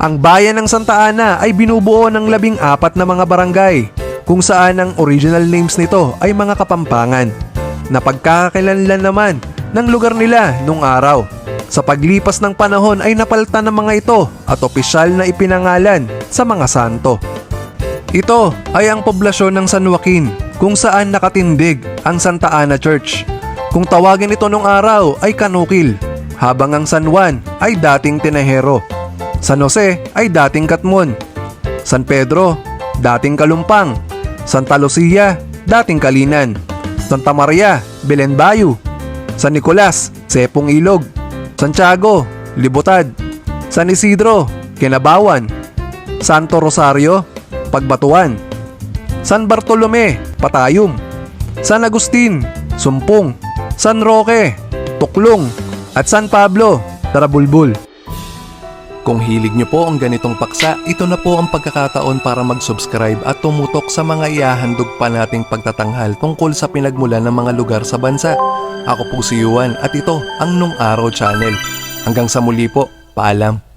Ang bayan ng Santa Ana ay binubuo ng 14 na mga barangay, kung saan ang original names nito ay mga kapampangan, na pagkakakilanlan naman ng lugar nila nung araw. Sa paglipas ng panahon ay napalitan ng mga ito at opisyal na ipinangalan sa mga santo. Ito ay ang poblasyon ng San Joaquin, kung saan nakatindig ang Santa Ana Church. Kung tawagin ito nung araw ay Kanukil, habang ang San Juan ay dating Tinehero. San Jose ay dating Katmon. San Pedro, dating Kalumpang. Santa Lucia, dating Kalinan. Santa Maria, Belen Bayu. San Nicolas, Sepong Ilog. Santiago, Libutad. San Isidro, Kinabawan. Santo Rosario, Pagbatuan. San Bartolome, Patayum. San Agustin, Sumpong. San Roque, Tuklong. At San Pablo, Tarabulbul. Kung hilig nyo po ang ganitong paksa, ito na po ang pagkakataon para mag-subscribe at tumutok sa mga ihahandog pa nating pagtatanghal tungkol sa pinagmulan ng mga lugar sa bansa. Ako po si Yuan at ito ang Nung Araw Channel. Hanggang sa muli po, paalam.